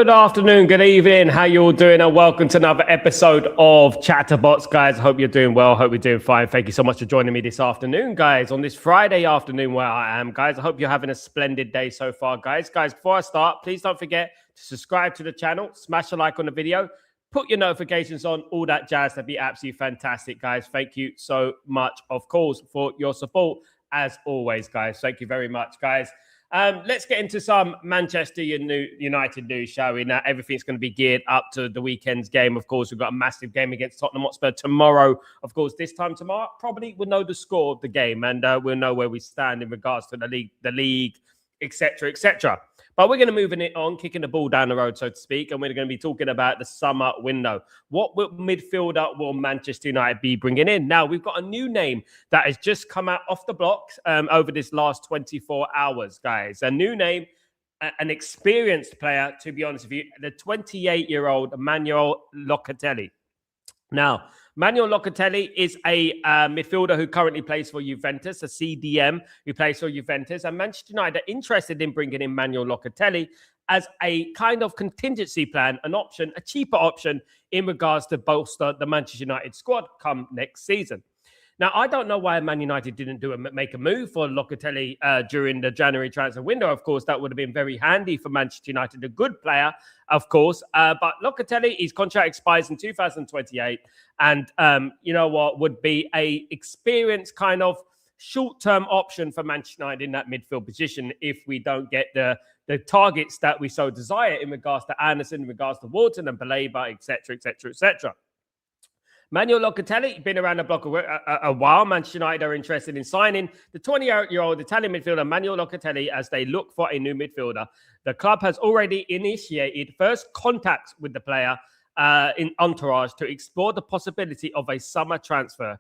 Good afternoon, good evening. How you all doing? And welcome to another episode of Chatterbox, guys. I hope you're doing well. Hope you're doing fine. Thank you so much for joining me this afternoon, guys, on this Friday afternoon where I am, guys. I hope you're having a splendid day so far, guys. Guys, before I start, please don't forget to subscribe to the channel, smash a like on the video, put your notifications on, all that jazz. That'd be absolutely fantastic, guys. Thank you so much, of course, for your support as always, guys. Thank you very much, guys. Let's get into some Manchester United news, shall we? Now, everything's going to be geared up to the weekend's game. Of course, we've got a massive game against Tottenham Hotspur tomorrow. Of course, this time tomorrow, probably we'll know the score of the game and we'll know where we stand in regards to the league, etc., etc. But we're going to move it on, kicking the ball down the road, so to speak, and we're going to be talking about the summer window. What midfielder will Manchester United be bringing in? Now, we've got a new name that has just come out off the blocks over this last 24 hours, guys. A new name, an experienced player, to be honest with you, the 28-year-old Manuel Locatelli. Now, Manuel Locatelli is a midfielder who currently plays for Juventus, a CDM who plays for Juventus. And Manchester United are interested in bringing in Manuel Locatelli as a kind of contingency plan, an option, a cheaper option in regards to bolster the Manchester United squad come next season. Now, I don't know why Man United didn't make a move for Locatelli during the January transfer window. Of course, that would have been very handy for Manchester United, a good player, of course. But Locatelli, his contract expires in 2028. And you know what, would be a experienced kind of short-term option for Manchester United in that midfield position if we don't get the targets that we so desire in regards to Anderson, in regards to Wharton and Bale, etc., etc., etc. Manuel Locatelli, been around the block a while. Manchester United are interested in signing the 20-year-old Italian midfielder Manuel Locatelli as they look for a new midfielder. The club has already initiated first contacts with the player in entourage to explore the possibility of a summer transfer.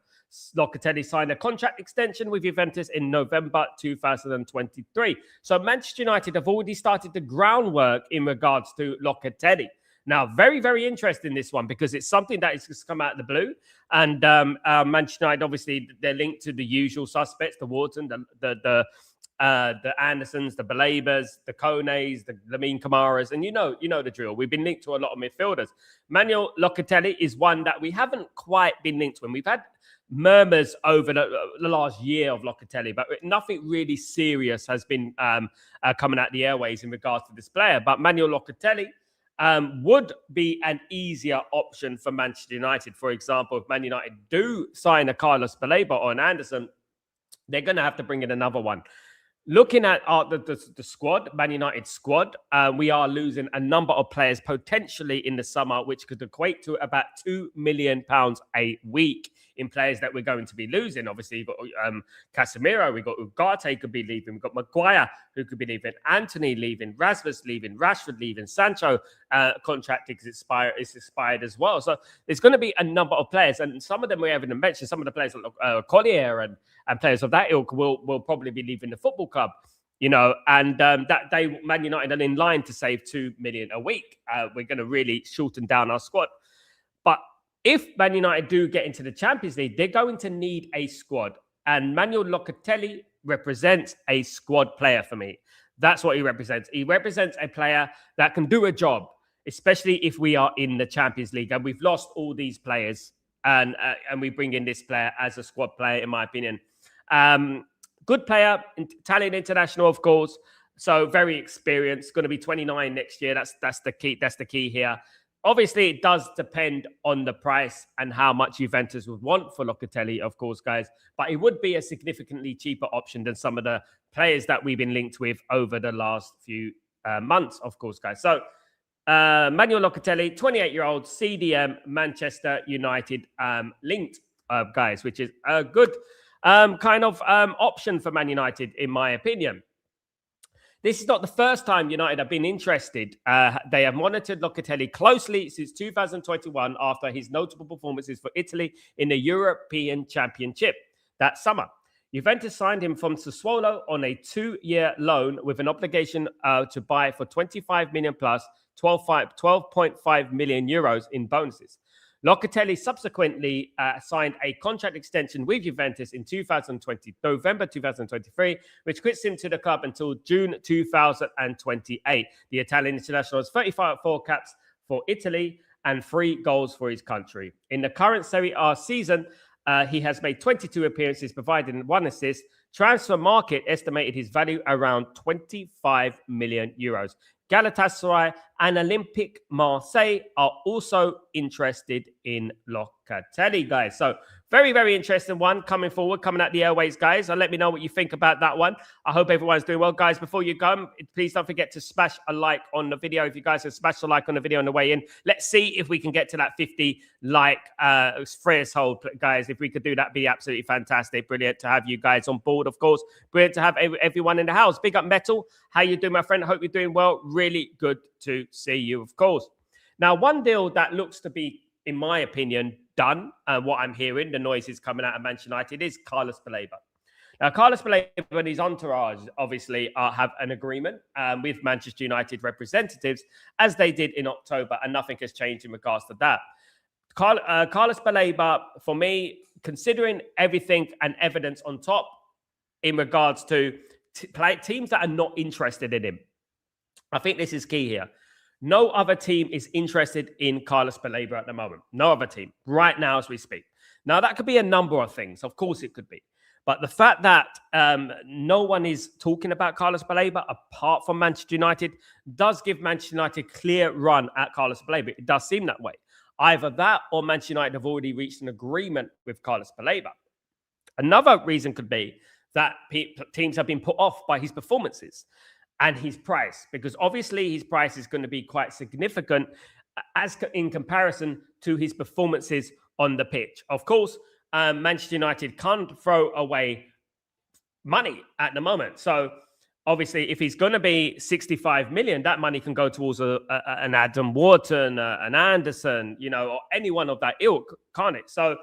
Locatelli signed a contract extension with Juventus in November 2023. So Manchester United have already started the groundwork in regards to Locatelli. Now, very, very interesting, this one, because it's something that has just come out of the blue. And Manchester United, obviously, they're linked to the usual suspects, the Wharton, the Andersons, the Balabers, the Kones, the Lamine Kamaras. And you know the drill. We've been linked to a lot of midfielders. Manuel Locatelli is one that we haven't quite been linked to. And we've had murmurs over the last year of Locatelli, but nothing really serious has been coming out the airways in regards to this player. But Manuel Locatelli would be an easier option for Manchester United. For example, if Man United do sign a Carlos Baleba or an Anderson, they're going to have to bring in another one. Looking at the squad, Man United squad, we are losing a number of players potentially in the summer, which could equate to about £2 million a week in players that we're going to be losing. Obviously, you've got Casemiro, we've got Ugarte could be leaving, we've got Maguire who could be leaving, Anthony leaving, Rasmus leaving, Rashford leaving, Sancho contract is expired as well. So there's going to be a number of players, and some of them we haven't mentioned. Some of the players like Collier and players of that ilk will probably be leaving the football club, you know, and that day Man United are in line to save £2 million a week. We're going to really shorten down our squad. But if Man United do get into the Champions League, they're going to need a squad. And Manuel Locatelli represents a squad player for me. That's what he represents. He represents a player that can do a job, especially if we are in the Champions League. And we've lost all these players. And we bring in this player as a squad player, in my opinion. Good player, Italian international, of course. So very experienced. Going to be 29 next year. That's the key. That's the key here. Obviously, it does depend on the price and how much Juventus would want for Locatelli, of course, guys. But it would be a significantly cheaper option than some of the players that we've been linked with over the last few months, of course, guys. So Manuel Locatelli, 28-year-old CDM, Manchester United linked, guys, which is a good kind of option for Man United, in my opinion. This is not the first time United have been interested. They have monitored Locatelli closely since 2021 after his notable performances for Italy in the European Championship that summer. Juventus signed him from Sassuolo on a 2-year loan with an obligation to buy for 25 million plus 12.5 million euros in bonuses. Locatelli subsequently signed a contract extension with Juventus in November 2023, which quits him to the club until June 2028. The Italian international has 34 caps for Italy and 3 goals for his country. In the current Serie A season, he has made 22 appearances, providing 1 assist. Transfer market estimated his value around 25 million euros. Galatasaray and Olympique Marseille are also interested in Locatelli, guys. So very, very interesting one coming forward, coming out the airways, guys. Let me know what you think about that one. I hope everyone's doing well, guys. Before you go, please don't forget to smash a like on the video. If you guys have smashed a like on the video on the way in, let's see if we can get to that 50 like threshold, guys. If we could do that, be absolutely fantastic. Brilliant to have you guys on board, of course. Brilliant to have everyone in the house. Big up, Metal. How you doing, my friend? I hope you're doing well. Really good to see you, of course. Now, one deal that looks to be, in my opinion, done, what I'm hearing, the noises coming out of Manchester United, is Carlos Bale. Now, Carlos Bale and his entourage obviously have an agreement with Manchester United representatives, as they did in October, and nothing has changed in regards to that. Carlos Bale, for me, considering everything and evidence on top in regards to teams that are not interested in him, I think this is key here. No other team is interested in Carlos Bale at the moment. No other team right now as we speak. Now, that could be a number of things. Of course, it could be. But the fact that no one is talking about Carlos Bale apart from Manchester United does give Manchester United a clear run at Carlos Bale. It does seem that way. Either that or Manchester United have already reached an agreement with Carlos Bale. Another reason could be that teams have been put off by his performances and his price, because obviously his price is going to be quite significant as in comparison to his performances on the pitch. Of course, Manchester United can't throw away money at the moment. So obviously, if he's going to be 65 million, that money can go towards an Adam Wharton, an Anderson, or anyone of that ilk, can't it? So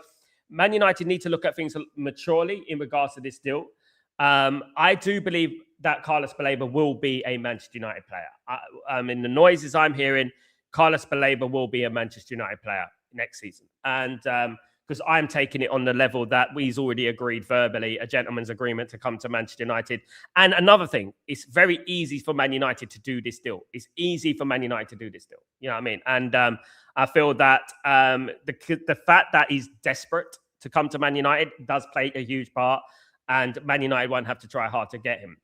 Man United need to look at things maturely in regards to this deal. I do believe that Carlos Bale will be a Manchester United player. In the noises I'm hearing, Carlos Bale will be a Manchester United player next season. And because I'm taking it on the level that he's already agreed verbally, a gentleman's agreement to come to Manchester United. And another thing, it's very easy for Man United to do this deal. It's easy for Man United to do this deal. You know what I mean? And I feel that the fact that he's desperate to come to Man United does play a huge part. And Man United won't have to try hard to get him.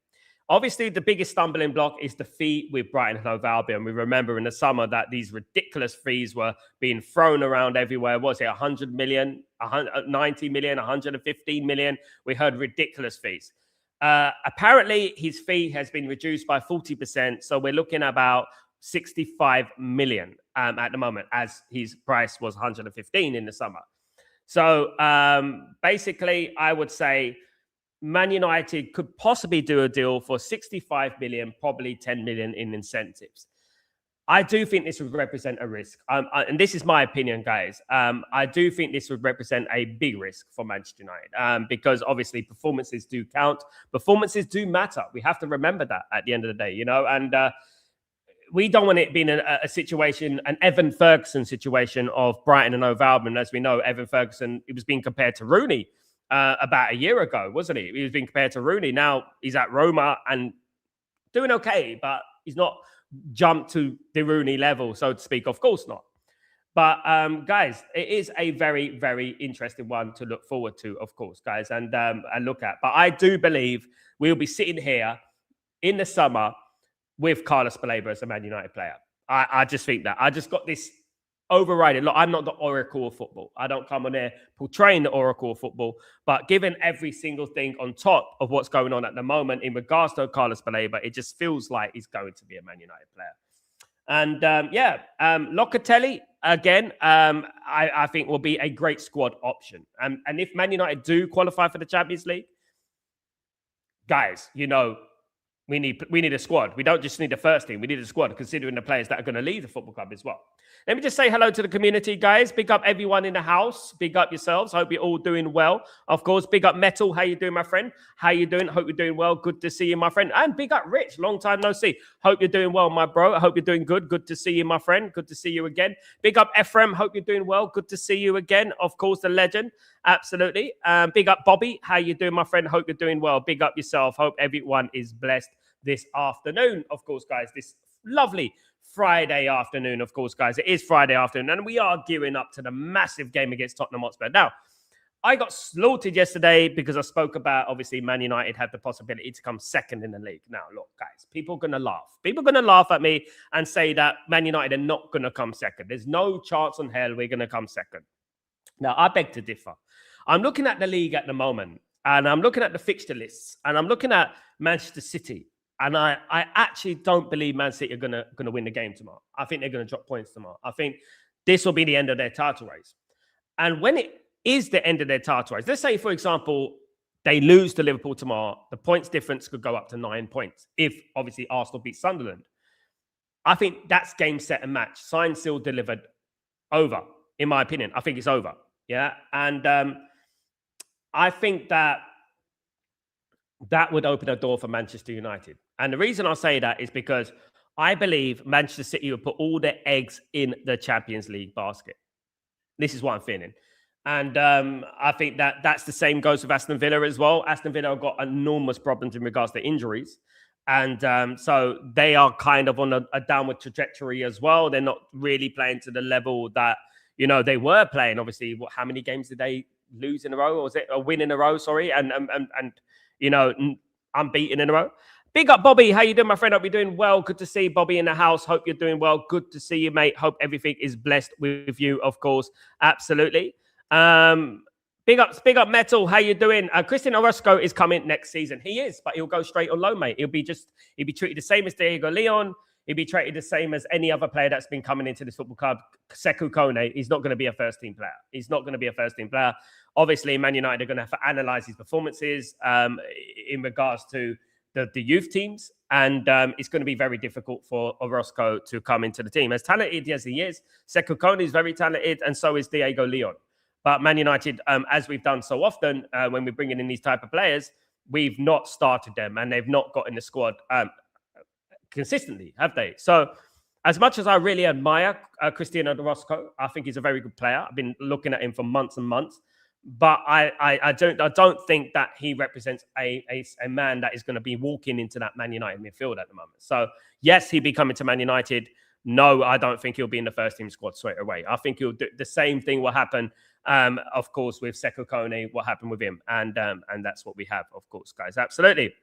Obviously, the biggest stumbling block is the fee with Brighton and Hove Albion. We remember in the summer that these ridiculous fees were being thrown around everywhere. Was it 100 million, 90 million, 115 million? We heard ridiculous fees. Apparently, his fee has been reduced by 40%. So we're looking at about 65 million at the moment, as his price was 115 in the summer. So basically, I would say Man United could possibly do a deal for 65 million, probably 10 million in incentives. I do think this would represent a risk. And this is my opinion, guys. I do think this would represent a big risk for Manchester United because obviously performances do count. Performances do matter. We have to remember that at the end of the day, and we don't want it being a situation, an Evan Ferguson situation of Brighton and Hove Albion. As we know, Evan Ferguson, it was being compared to Rooney about a year ago, wasn't he? He was being compared to Rooney. Now he's at Roma and doing okay, but he's not jumped to the Rooney level, so to speak. Of course not. But guys, it is a very, very interesting one to look forward to, of course, guys, and look at. But I do believe we'll be sitting here in the summer with Carlos Bale as a Man United player. I just think that. I just got this overriding. Look, I'm not the oracle of football. I don't come on there portraying the oracle of football. But given every single thing on top of what's going on at the moment in regards to Carlos Bale, it just feels like he's going to be a Man United player. And Locatelli, again, I think will be a great squad option. And if Man United do qualify for the Champions League, guys, We need a squad. We don't just need a first team. We need a squad, considering the players that are going to leave the football club as well. Let me just say hello to the community, guys. Big up everyone in the house. Big up yourselves. Hope you're all doing well. Of course, big up Metal. How you doing, my friend? How you doing? Hope you're doing well. Good to see you, my friend. And big up Rich. Long time no see. Hope you're doing well, my bro. I hope you're doing good. Good to see you, my friend. Good to see you again. Big up Ephraim. Hope you're doing well. Good to see you again. Of course, the legend. Absolutely. Big up Bobby. How you doing, my friend? Hope you're doing well. Big up yourself. Hope everyone is blessed this afternoon, of course, guys. This lovely Friday afternoon, of course, guys. It is Friday afternoon, and we are gearing up to the massive game against Tottenham Hotspur. Now, I got slaughtered yesterday because I spoke about, obviously, Man United had the possibility to come second in the league. Now, look, guys, people are going to laugh. People are going to laugh at me and say that Man United are not going to come second. There's no chance in hell we're going to come second. Now, I beg to differ. I'm looking at the league at the moment, and I'm looking at the fixture lists, and I'm looking at Manchester City. And I actually don't believe Man City are gonna win the game tomorrow. I think they're gonna drop points tomorrow. I think this will be the end of their title race. And when it is the end of their title race, let's say, for example, they lose to Liverpool tomorrow, the points difference could go up to 9 points if, obviously, Arsenal beat Sunderland. I think that's game, set, and match. Signed, sealed, delivered. Over, in my opinion. I think it's over. Yeah. And I think that would open a door for Manchester United. And the reason I say that is because I believe Manchester City will put all their eggs in the Champions League basket. This is what I'm feeling. And I think that's the same goes with Aston Villa as well. Aston Villa have got enormous problems in regards to injuries. And so they are kind of on a downward trajectory as well. They're not really playing to the level that, they were playing. Obviously, how many games did they lose in a row? Or was it a win in a row? Sorry. And unbeaten in a row. Big up, Bobby. How you doing, my friend? Hope you're doing well. Good to see Bobby in the house. Hope you're doing well. Good to see you, mate. Hope everything is blessed with you, of course. Absolutely. Big up, Metal. How you doing? Christian Orozco is coming next season. He is, but he'll go straight on loan, mate. He'll be treated the same as Diego Leon. He'll be treated the same as any other player that's been coming into this football club. Sekou Kone, he's not going to be a first-team player. He's not going to be a first-team player. Obviously, Man United are going to have to analyze his performances in regards to the youth teams. And it's going to be very difficult for Orozco to come into the team. As talented as he is, Sekou Kone is very talented, and so is Diego Leon. But Man United, as we've done so often when we're bringing in these type of players, we've not started them, and they've not got in the squad consistently, have they? So as much as I really admire Cristiano Orozco, I think he's a very good player. I've been looking at him for months and months. But I don't think that he represents a man that is going to be walking into that Man United midfield at the moment. So, yes, he'll be coming to Man United. No, I don't think he'll be in the first team squad straight away. I think he'll do the same thing will happen, of course, with Sekou Kone, what happened with him. And that's what we have, of course, guys. Absolutely.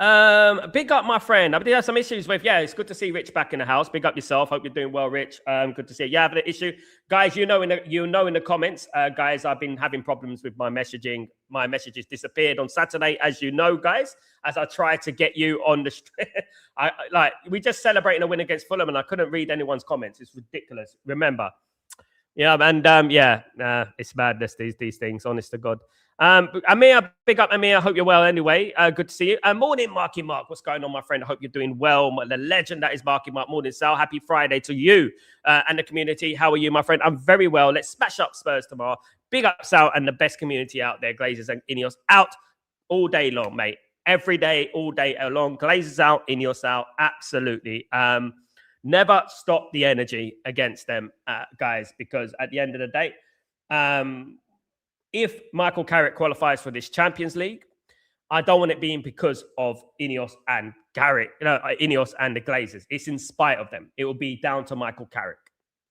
Big up, my friend. I did have some issues with. Yeah, it's good to see Rich back in the house. Big up yourself. Hope you're doing well, Rich. Good to see you. Yeah, having an issue, guys. In the comments, guys. I've been having problems with my messaging. My messages disappeared on Saturday, as you know, guys. As I tried to get you on the, we just celebrating a win against Fulham, and I couldn't read anyone's comments. It's ridiculous. Remember. Yeah, and it's madness, these things, honest to God. Amir, big up, Amir. I hope you're well anyway. Good to see you. Morning, Marky Mark. What's going on, my friend? I hope you're doing well. The legend that is Marky Mark. Morning, Sal. Happy Friday to you and the community. How are you, my friend? I'm very well. Let's smash up Spurs tomorrow. Big up, Sal, and the best community out there. Glazers and Ineos out all day long, mate. Every day, all day long. Glazers out, Ineos out. Absolutely. Never stop the energy against them, guys, because at the end of the day, if Michael Carrick qualifies for this Champions League, I don't want it being because of Ineos and Carrick, Ineos and the Glazers. It's in spite of them. It will be down to Michael Carrick.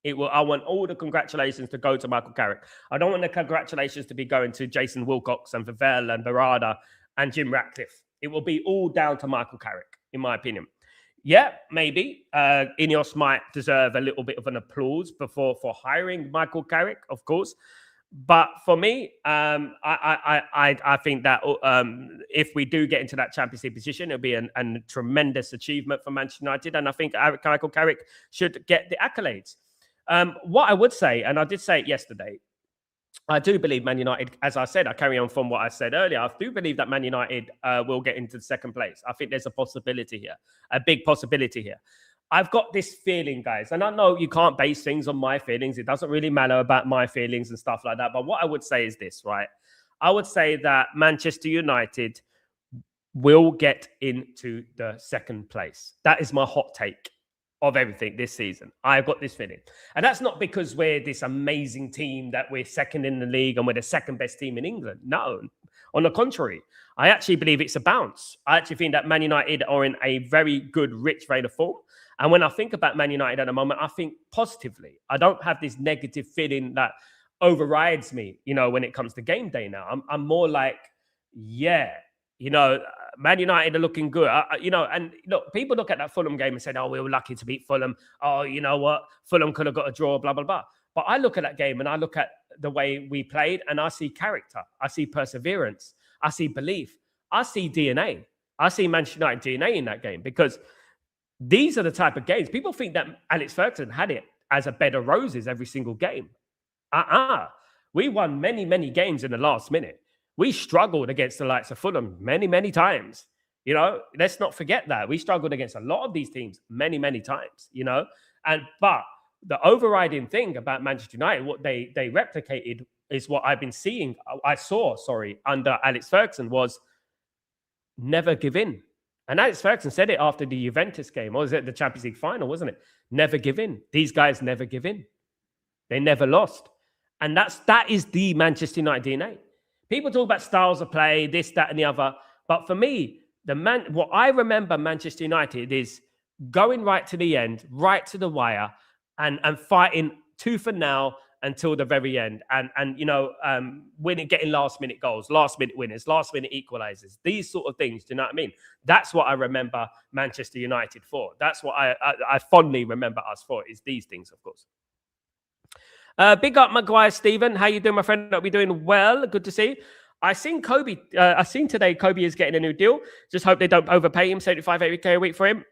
I want all the congratulations to go to Michael Carrick. I don't want the congratulations to be going to Jason Wilcox and Favela and Barada and Jim Ratcliffe. It will be all down to Michael Carrick, in my opinion. Yeah, maybe Ineos might deserve a little bit of an applause for hiring Michael Carrick, of course. But for me, I think that if we do get into that Champions League position, it'll be a tremendous achievement for Manchester United. And I think Michael Carrick should get the accolades. What I would say, and I did say it yesterday, I do believe Man United, as I said, I carry on from what I said earlier. I do believe that Man United will get into the second place. I think there's a possibility here, a big possibility here. I've got this feeling, guys, and I know you can't base things on my feelings. It doesn't really matter about my feelings and stuff like that. But what I would say is this, right? I would say that Manchester United will get into the second place. That is my hot take of everything this season. I've got this feeling. And that's not because we're this amazing team that we're second in the league and we're the second best team in England. No, on the contrary. I actually believe it's a bounce. I actually think that Man United are in a very good, rich vein of form. And when I think about Man United at the moment, I think positively. I don't have this negative feeling that overrides me, when it comes to game day now. I'm more like, yeah, Man United are looking good. And look, people look at that Fulham game and say, oh, we were lucky to beat Fulham. Oh, you know what? Fulham could have got a draw, blah, blah, blah. But I look at that game and I look at the way we played and I see character. I see perseverance. I see belief. I see DNA. I see Manchester United DNA in that game because these are the type of games. People think that Alex Ferguson had it as a bed of roses every single game. We won many, many games in the last minute. We struggled against the likes of Fulham many, many times. Let's not forget that. We struggled against a lot of these teams many, many times, but the overriding thing about Manchester United, what they replicated is what I saw under Alex Ferguson was never give in. And Alex Ferguson said it after the Juventus game, or was it the Champions League final, wasn't it? Never give in. These guys never give in. They never lost. And that is the Manchester United DNA. People talk about styles of play, this, that, and the other. But for me, what I remember Manchester United is going right to the end, right to the wire, and fighting tooth and nail until the very end. And winning, getting last minute goals, last minute winners, last minute equalizers, these sort of things. Do you know what I mean? That's what I remember Manchester United for. That's what I fondly remember us for, is these things, of course. Big up, Maguire Stephen. How you doing, my friend? Hope you're doing well. Good to see you. I seen Kobbie. I seen today Kobbie is getting a new deal. Just hope they don't overpay him, 75, 80K a week for him.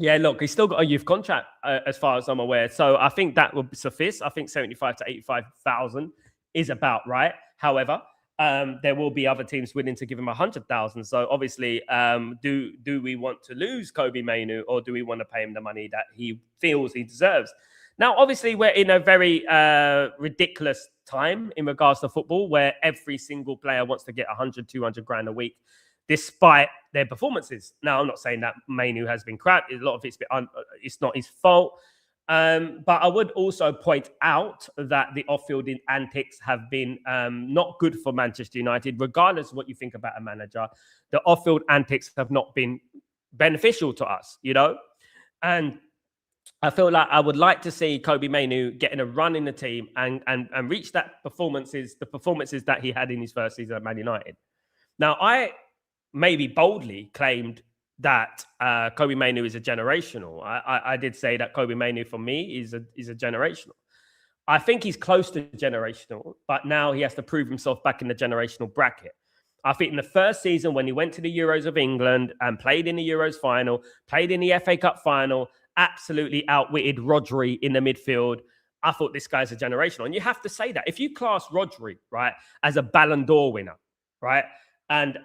Yeah, look, he's still got a youth contract as far as I'm aware. So I think that would suffice. I think 75 to 85,000 is about right. However, there will be other teams willing to give him 100,000. So obviously, do we want to lose Kobbie Mainoo, or do we want to pay him the money that he feels he deserves? Now, obviously, we're in a very ridiculous time in regards to football, where every single player wants to get 100, 200 grand a week, despite their performances. Now, I'm not saying that Mainoo has been crap. A lot of it's not his fault. But I would also point out that the off-field antics have been not good for Manchester United, regardless of what you think about a manager. The off-field antics have not been beneficial to us, And I feel like I would like to see Kobbie Mainoo getting a run in the team and reach the performances that he had in his first season at Man United. Now, I maybe boldly claimed that Kobbie Mainoo is a generational. I did say that Kobbie Mainoo for me is a generational. I think he's close to generational, but now he has to prove himself back in the generational bracket. I think in the first season, when he went to the Euros of England and played in the Euros final, played in the FA Cup final, absolutely outwitted Rodri in the midfield. I thought this guy's a generational. And you have to say that. If you class Rodri, right, as a Ballon d'Or winner, right, and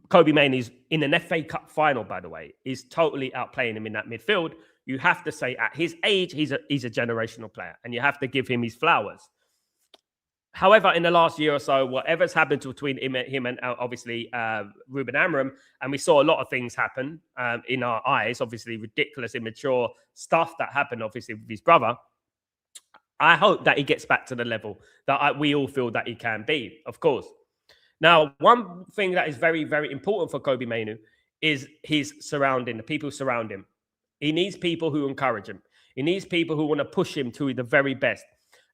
Kobbie Mainoo's in an FA Cup final, by the way, is totally outplaying him in that midfield, you have to say at his age, he's a generational player. And you have to give him his flowers. However, in the last year or so, whatever's happened between him and obviously Ruben Amorim, and we saw a lot of things happen in our eyes, obviously ridiculous, immature stuff that happened, obviously, with his brother. I hope that he gets back to the level that we all feel that he can be, of course. Now, one thing that is very, very important for Kobbie Mainoo is his surrounding, the people who surround him. He needs people who encourage him. He needs people who want to push him to the very best.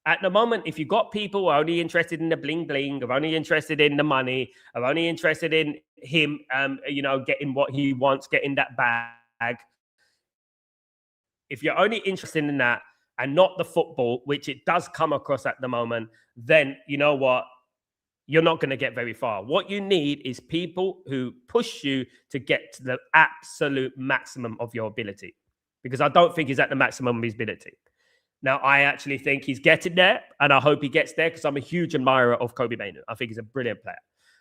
At the moment, if you've got people who are only interested in the bling-bling, are only interested in the money, are only interested in him, getting what he wants, getting that bag. If you're only interested in that and not the football, which it does come across at the moment, then you know what? You're not going to get very far. What you need is people who push you to get to the absolute maximum of your ability. Because I don't think he's at the maximum of his ability. Now, I actually think he's getting there, and I hope he gets there because I'm a huge admirer of Kobbie Mainoo. I think he's a brilliant player.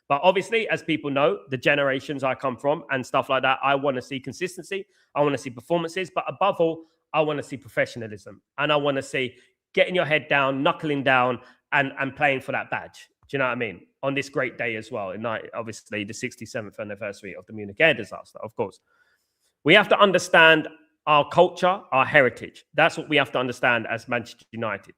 But obviously, as people know, the generations I come from and stuff like that, I want to see consistency. I want to see performances. But above all, I want to see professionalism. And I want to see getting your head down, knuckling down, and playing for that badge. Do you know what I mean? On this great day as well, obviously the 67th anniversary of the Munich air disaster, of course. We have to understand our culture, our heritage. That's what we have to understand as Manchester United.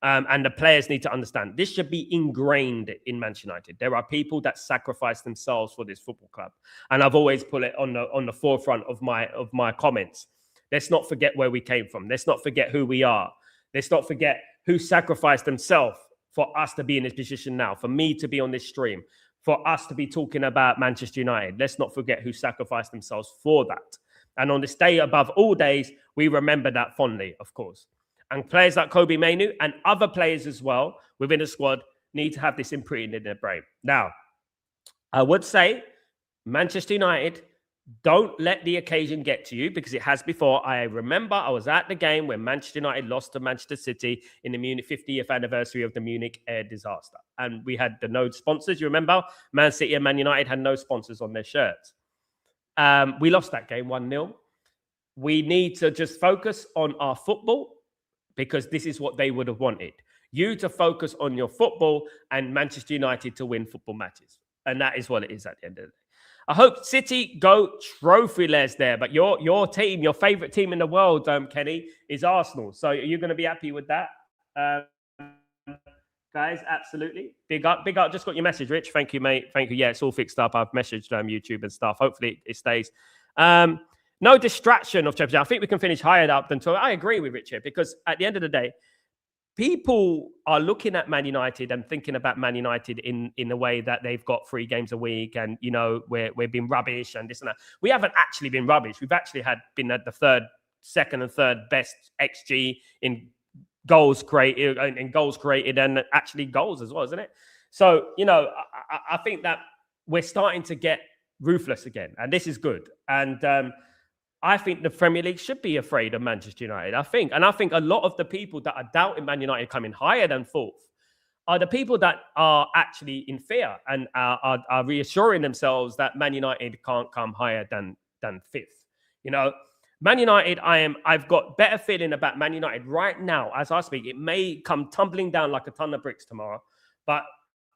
And the players need to understand this should be ingrained in Manchester United. There are people that sacrifice themselves for this football club, and I've always put it on the forefront of my comments. Let's not forget where we came from. Let's not forget who we are. Let's not forget who sacrificed themselves for us to be in this position now, for me to be on this stream, for us to be talking about Manchester United. Let's not forget who sacrificed themselves for that. And on this day above all days, we remember that fondly, of course. And players like Kobbie Mainoo and other players as well within the squad need to have this imprinted in their brain. Now, I would say, Manchester United, don't let the occasion get to you, because it has before. I remember I was at the game when Manchester United lost to Manchester City in the Munich 50th anniversary of the Munich air disaster. And we had the no sponsors. You remember? Man City and Man United had no sponsors on their shirts. We lost that game 1-0. We need to just focus on our football, because this is what they would have wanted. You to focus on your football and Manchester United to win football matches. And that is what it is at the end of the day. I hope City go trophyless there. But your team, your favourite team in the world, Kenny, is Arsenal. So you're going to be happy with that? Guys, absolutely. Big up. Just got your message, Rich. Thank you, mate. Thank you. Yeah, it's all fixed up. I've messaged YouTube and stuff. Hopefully it stays. No distraction of Champions League. I think we can finish higher up than 12. I agree with Richard, because at the end of the day, people are looking at Man United and thinking about Man United in a way that they've got 3 games a week and, you know, we've been rubbish and this and that. We haven't actually been rubbish. We've actually been at the second and third best XG in goals created and actually goals as well, isn't it? So, you know, I think that we're starting to get ruthless again, and this is good. And I think the Premier League should be afraid of Manchester United. I think a lot of the people that are doubting Man United coming higher than 4th are the people that are actually in fear and are reassuring themselves that Man United can't come higher than 5th. You know, Man United, I've got better feeling about Man United right now as I speak. It may come tumbling down like a ton of bricks tomorrow, but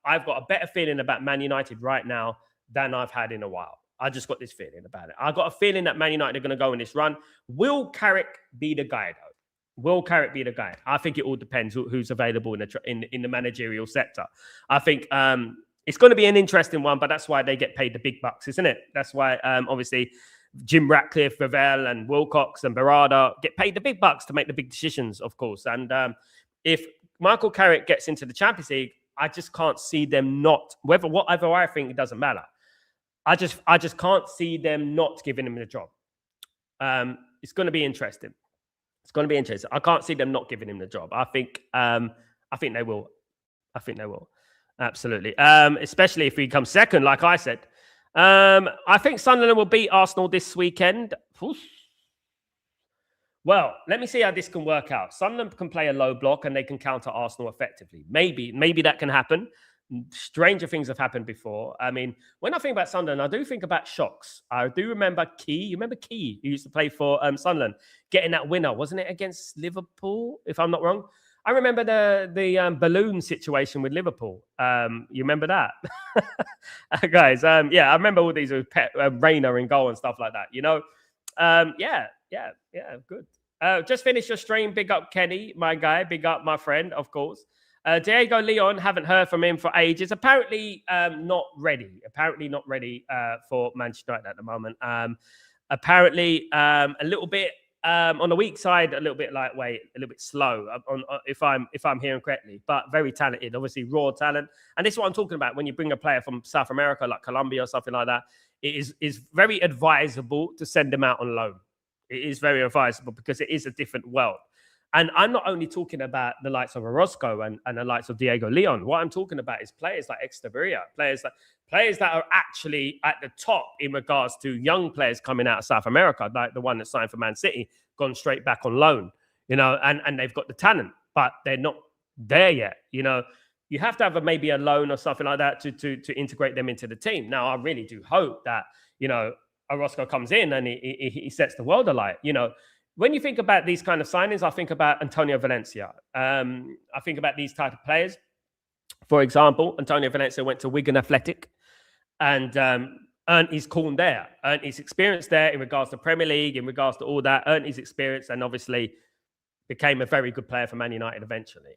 I've got a better feeling about Man United right now than I've had in a while. I just got this feeling about it. I got a feeling that Man United are going to go in this run. Will Carrick be the guy, though? Will Carrick be the guy? I think it all depends who's available in the managerial sector. I think it's going to be an interesting one, but that's why they get paid the big bucks, isn't it? That's why, obviously, Jim Ratcliffe, Ravel, and Wilcox and Berardi get paid the big bucks to make the big decisions, of course. And if Michael Carrick gets into the Champions League, I just can't see them not. Whatever I think, it doesn't matter. I just can't see them not giving him the job. It's going to be interesting. It's going to be interesting. I can't see them not giving him the job. I think they will. I think they will. Absolutely. Especially if we come second, like I said. I think Sunderland will beat Arsenal this weekend. Oof. Well, let me see how this can work out. Sunderland can play a low block and they can counter Arsenal effectively. Maybe that can happen. Stranger things have happened before. I mean, when I think about Sunderland, I do think about shocks. I do remember Key. You remember Key, who used to play for Sunderland, getting that winner, wasn't it, against Liverpool, if I'm not wrong? I remember the balloon situation with Liverpool. You remember that? Guys, yeah, I remember all these with Rayner in goal and stuff like that, you know? Yeah, good. Just finished your stream. Big up Kenny, my guy. Big up my friend, of course. Diego Leon, haven't heard from him for ages. Apparently not ready. For Manchester United at the moment. Apparently a little bit on the weak side, a little bit lightweight, a little bit slow. If I'm hearing correctly, but very talented. Obviously raw talent. And this is what I'm talking about. When you bring a player from South America, like Colombia or something like that, it is very advisable to send them out on loan. It is very advisable because it is a different world. And I'm not only talking about the likes of Orozco and the likes of Diego Leon. What I'm talking about is players like Exteveria, players that are actually at the top in regards to young players coming out of South America, like the one that signed for Man City, gone straight back on loan. and they've got the talent, but they're not there yet. You have to have maybe a loan or something like that to integrate them into the team. Now, I really do hope that, Orozco comes in and he sets the world alight. When you think about these kind of signings, I think about Antonio Valencia. I think about these type of players. For example, Antonio Valencia went to Wigan Athletic and earned his corn there, earned his experience there in regards to Premier League, in regards to all that, earned his experience, and obviously became a very good player for Man United eventually.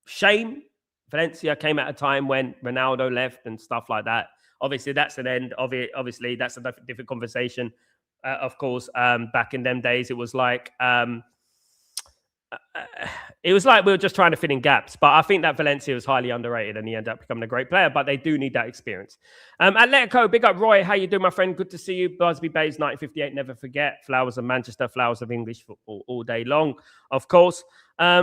Shame Valencia came at a time when Ronaldo left and stuff like that. Obviously, that's an end of it. Obviously, that's a different conversation. Of course, back in them days, it was like we were just trying to fill in gaps. But I think that Valencia was highly underrated and he ended up becoming a great player. But they do need that experience. Atletico, big up Roy. How you doing, my friend? Good to see you. Busby Bays, 1958. Never forget. Flowers of Manchester, flowers of English football all day long, of course.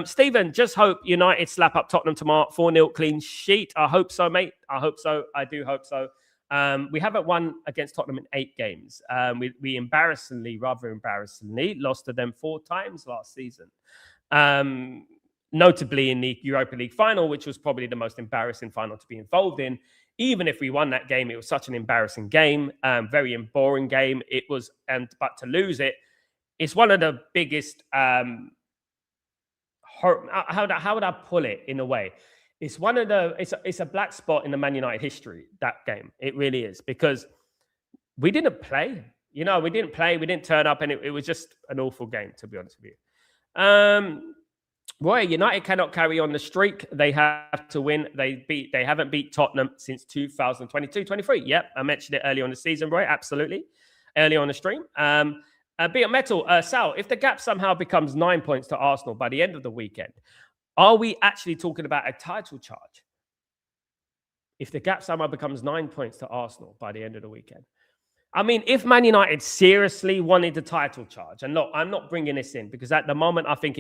Stephen, just hope United slap up Tottenham tomorrow. 4-0 clean sheet. I hope so, mate. I hope so. I do hope so. We haven't won against Tottenham in 8 games. We rather embarrassingly, lost to them 4 times last season. Notably in the Europa League final, which was probably the most embarrassing final to be involved in. Even if we won that game, it was such an embarrassing game, very boring game. It was, but to lose it, it's one of the biggest. How would I pull it in a way? It's one of the. It's a black spot in the Man United history. That game, it really is, because we didn't play. We didn't play. We didn't turn up, and it was just an awful game, to be honest with you. Roy, United cannot carry on the streak. They have to win. They haven't beat Tottenham since 2022-23. Yep, I mentioned it earlier on the season, Roy. Absolutely, earlier on the stream. Be it metal, Sal. If the gap somehow becomes 9 points to Arsenal by the end of the weekend, are we actually talking about a title charge? If the gap somehow becomes 9 points to Arsenal by the end of the weekend. I mean, if Man United seriously wanted the title charge, and look, I'm not bringing this in because at the moment, I think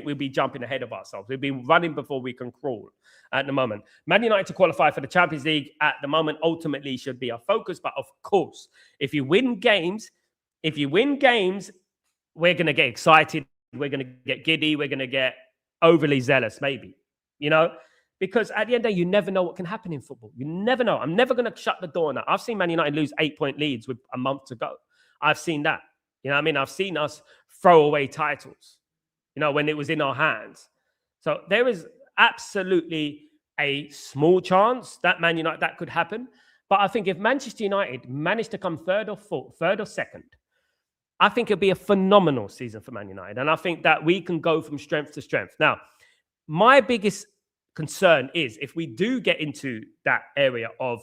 we'll be jumping ahead of ourselves. We've been running before we can crawl at the moment. Man United to qualify for the Champions League at the moment ultimately should be our focus. But of course, if you win games, we're going to get excited. We're going to get giddy. We're going to get overly zealous, maybe, because at the end of the day, you never know what can happen in football. You never know. I'm never going to shut the door on that. I've seen Man United lose 8-point leads with a month to go. I've seen that. I've seen us throw away titles, when it was in our hands. So there is absolutely a small chance that Man United, that could happen. But I think if Manchester United managed to come third or second, I think it'll be a phenomenal season for Man United. And I think that we can go from strength to strength. Now, my biggest concern is if we do get into that area of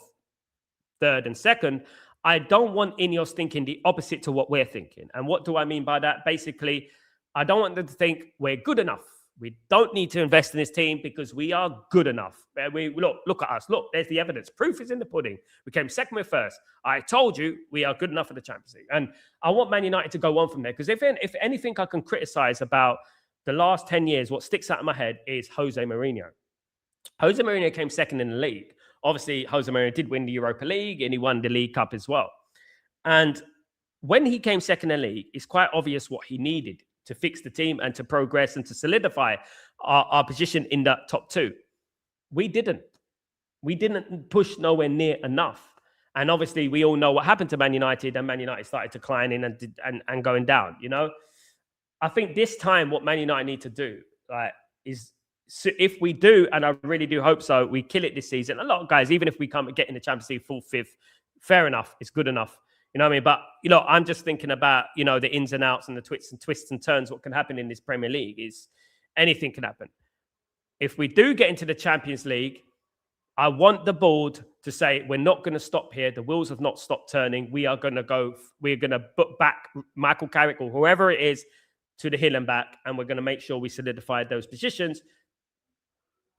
third and second, I don't want Ineos thinking the opposite to what we're thinking. And what do I mean by that? Basically, I don't want them to think we're good enough. We don't need to invest in this team because we are good enough. Look at us. Look, there's the evidence. Proof is in the pudding. We came second with first. I told you we are good enough for the Champions League. And I want Man United to go on from there, because if anything I can criticize about the last 10 years, what sticks out in my head is Jose Mourinho. Jose Mourinho came second in the league. Obviously, Jose Mourinho did win the Europa League and he won the League Cup as well. And when he came second in the league, it's quite obvious what he needed to fix the team and to progress and to solidify our position in the top 2. We didn't push nowhere near enough. And obviously, we all know what happened to Man United, and Man United started declining and going down, I think this time what Man United need to do is, so if we do, and I really do hope so, we kill it this season. A lot of guys, even if we come and get in the Champions League 4th, 5th, fair enough. It's good enough. You know what I mean? But, I'm just thinking about, the ins and outs and the twists and turns. What can happen in this Premier League is anything can happen. If we do get into the Champions League, I want the board to say, we're not going to stop here. The wheels have not stopped turning. We're going to put back Michael Carrick or whoever it is to the hill and back. And we're going to make sure we solidify those positions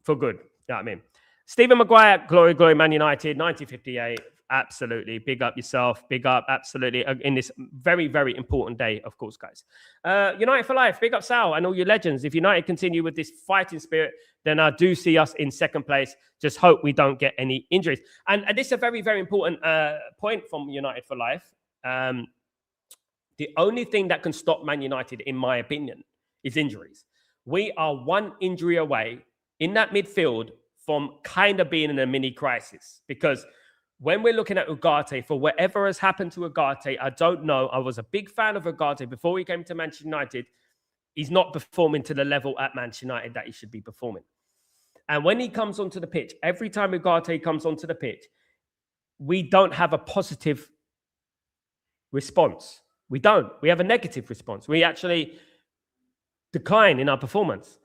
for good. You know what I mean? Stephen Maguire, glory, Man United, 1958. Absolutely. Big up yourself. Big up. Absolutely. In this very, very important day, of course, guys. United for life. Big up Sal and all your legends. If United continue with this fighting spirit, then I do see us in second place. Just hope we don't get any injuries. And this is a very, very important point from United for life. The only thing that can stop Man United, in my opinion, is injuries. We are one injury away in that midfield from kind of being in a mini crisis, because when we're looking at Ugarte, for whatever has happened to Ugarte, I don't know. I was a big fan of Ugarte before he came to Manchester United. He's not performing to the level at Manchester United that he should be performing. And when he comes onto the pitch, every time Ugarte comes onto the pitch, we don't have a positive response. We don't. We have a negative response. We actually decline in our performance.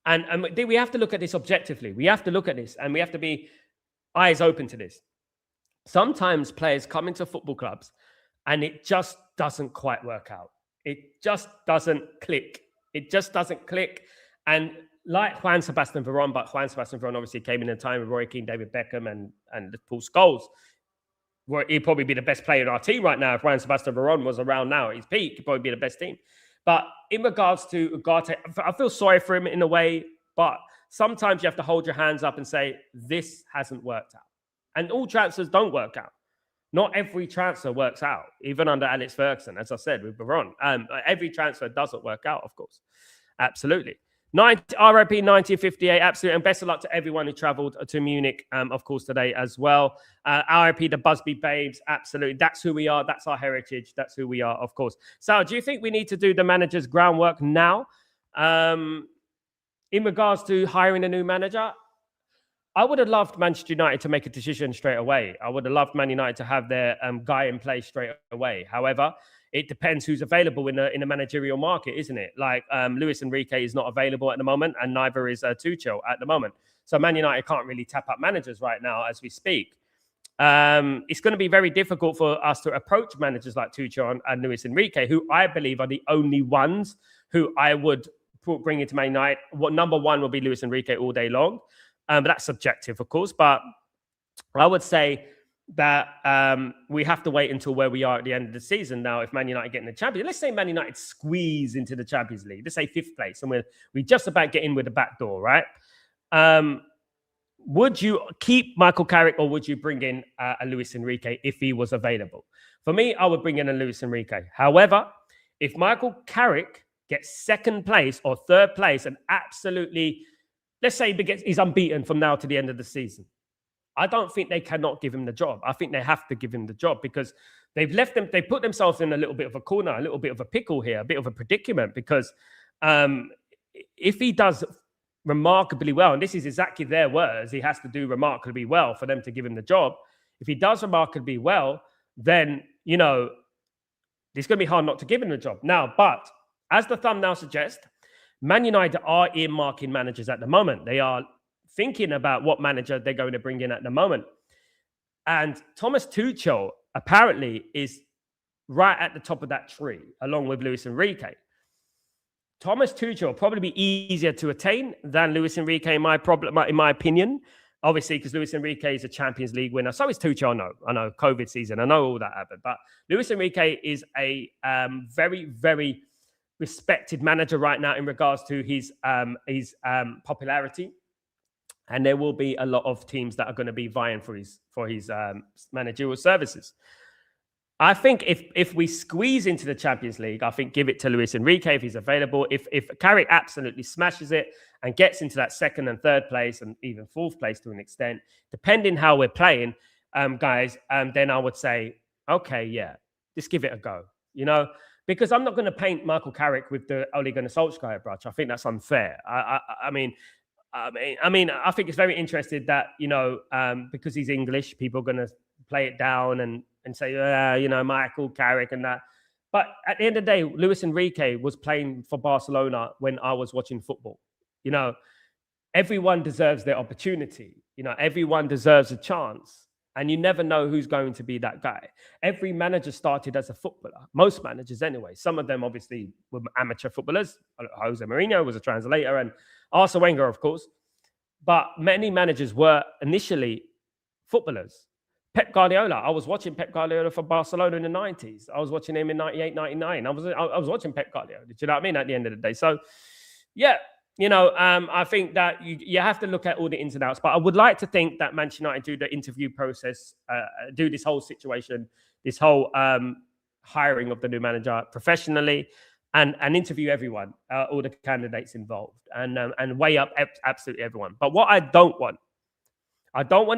And we have to look at this objectively. We have to look at this, and we have to be eyes open to this. Sometimes players come into football clubs and it just doesn't quite work out. It just doesn't click. It just doesn't click. And like Juan Sebastian Veron, but Juan Sebastian Veron obviously came in a time with Roy Keane, David Beckham, and Paul Scholes. He'd probably be the best player in our team right now. If Juan Sebastian Veron was around now at his peak, he'd probably be the best team. But in regards to Ugarte, I feel sorry for him in a way, but sometimes you have to hold your hands up and say, this hasn't worked out. And all transfers don't work out. Not every transfer works out, even under Alex Ferguson, as I said, with Veron. Every transfer doesn't work out, of course. Absolutely. RIP 1958, absolutely. And best of luck to everyone who travelled to Munich, of course, today as well. RIP the Busby Babes, absolutely. That's who we are. That's our heritage. That's who we are, of course. So do you think we need to do the manager's groundwork now? In regards to hiring a new manager, I would have loved Manchester United to make a decision straight away. I would have loved Man United to have their guy in place straight away. However, it depends who's available in a managerial market, isn't it? Like Luis Enrique is not available at the moment, and neither is Tuchel at the moment. So Man United can't really tap up managers right now as we speak. It's going to be very difficult for us to approach managers like Tuchel and Luis Enrique, who I believe are the only ones who I would bring into Man United. Number one will be Luis Enrique all day long. But that's subjective, of course. But I would say that we have to wait until where we are at the end of the season. Now, if Man United get in the Champions, let's say Man United squeeze into the Champions League. Let's say 5th place, and we just about get in with the back door, right? Would you keep Michael Carrick, or would you bring in a Luis Enrique if he was available? For me, I would bring in a Luis Enrique. However, if Michael Carrick gets 2nd place or 3rd place and absolutely, let's say he's unbeaten from now to the end of the season, I don't think they cannot give him the job. I think they have to give him the job, because they put themselves in a little bit of a corner, a little bit of a pickle here, a bit of a predicament, because if he does remarkably well, and this is exactly their words, he has to do remarkably well for them to give him the job. If he does remarkably well, then, you know, it's going to be hard not to give him the job. Now, but as the thumbnail suggests, Man United are earmarking managers at the moment. They are thinking about what manager they're going to bring in at the moment. And Thomas Tuchel apparently is right at the top of that tree, along with Luis Enrique. Thomas Tuchel will probably be easier to attain than Luis Enrique, in my opinion. Obviously, because Luis Enrique is a Champions League winner. So is Tuchel, I know, COVID season. I know all that happened. But Luis Enrique is a very, very respected manager right now in regards to his popularity. And there will be a lot of teams that are going to be vying for his managerial services. I think if we squeeze into the Champions League, I think give it to Luis Enrique if he's available. If Carrick absolutely smashes it and gets into that 2nd and 3rd place and even 4th place to an extent, depending how we're playing, guys, then I would say, okay, yeah, just give it a go, you know, because I'm not going to paint Michael Carrick with the Ole Gunnar Solskjaer brush. I think that's unfair. I mean, I think it's very interesting that, you know, because he's English, people are going to play it down and say, you know, Michael Carrick and that. But at the end of the day, Luis Enrique was playing for Barcelona when I was watching football. You know, everyone deserves their opportunity. You know, everyone deserves a chance. And you never know who's going to be that guy. Every manager started as a footballer. Most managers anyway. Some of them obviously were amateur footballers. Jose Mourinho was a translator, and Arsene Wenger, of course. But many managers were initially footballers. Pep Guardiola. I was watching Pep Guardiola for Barcelona in the 90s. I was watching him in 98, 99. I was watching Pep Guardiola. Do you know what I mean? At the end of the day. So, yeah. You know, I think that you have to look at all the ins and outs. But I would like to think that Manchester United do the interview process, do this whole situation, this whole hiring of the new manager professionally. and interview everyone, all the candidates involved, and weigh up absolutely everyone. But what I don't want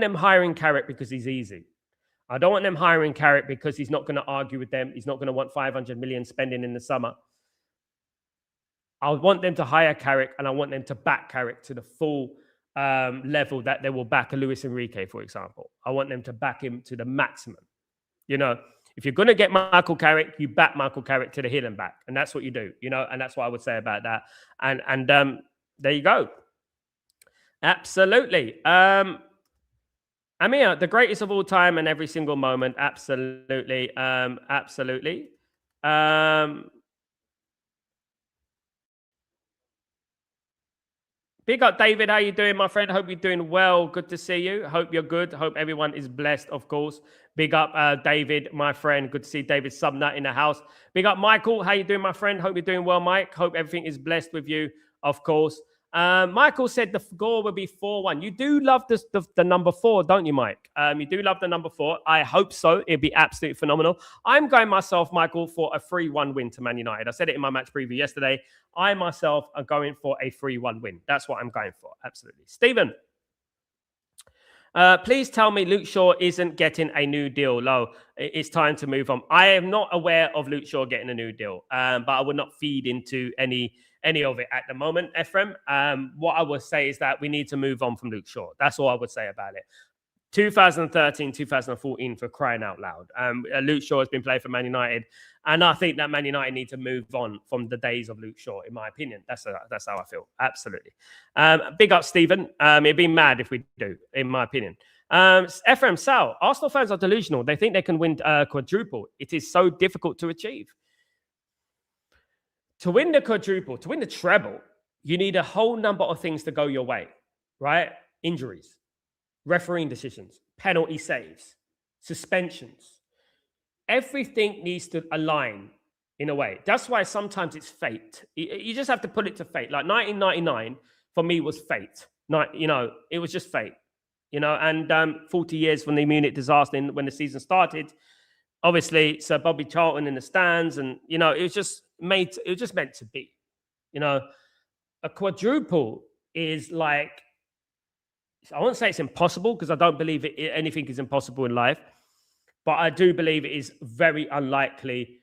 them hiring Carrick because he's easy. I don't want them hiring Carrick because he's not going to argue with them. He's not going to want 500 million spending in the summer. I want them to hire Carrick, and I want them to back Carrick to the full level that they will back a Luis Enrique, for example. I want them to back him to the maximum. You know, if you're going to get Michael Carrick, you back Michael Carrick to the hill and back. And that's what you do, you know, and that's what I would say about that. And there you go. Absolutely. Amir, the greatest of all time and every single moment. Absolutely. Absolutely. Big up, David. How you doing, my friend? Hope you're doing well. Good to see you. Hope you're good. Hope everyone is blessed, of course. Big up, David, my friend. Good to see David Subnut in the house. Big up, Michael. How you doing, my friend? Hope you're doing well, Mike. Hope everything is blessed with you, of course. Michael said the score will be 4-1. You do love the number 4, don't you, Mike? You do love the number 4. I hope so. It'd be absolutely phenomenal. I'm going myself, Michael, for a 3-1 win to Man United. I said it in my match preview yesterday. I myself am going for a 3-1 win. That's what I'm going for. Absolutely. Stephen, please tell me Luke Shaw isn't getting a new deal. Low, it's time to move on. I am not aware of Luke Shaw getting a new deal, but I would not feed into any of it at the moment, Ephraim. What I would say is that we need to move on from Luke Shaw. That's all I would say about it. 2013, 2014, for crying out loud. Luke Shaw has been playing for Man United, and I think that Man United need to move on from the days of Luke Shaw, in my opinion. That's how I feel. Absolutely. Big up, Stephen. It'd be mad if we do, in my opinion. Ephraim, Sal, Arsenal fans are delusional. They think they can win quadruple. It is so difficult to achieve. To win the quadruple, to win the treble, you need a whole number of things to go your way, right? Injuries, refereeing decisions, penalty saves, suspensions. Everything needs to align in a way. That's why sometimes it's fate. You just have to put it to fate. Like 1999 for me was fate. It was just fate. And 40 years from the Munich disaster when the season started, obviously Sir Bobby Charlton in the stands, and it was just meant to be. A quadruple is like, I won't say it's impossible, because I don't believe anything is impossible in life, but I do believe it is very unlikely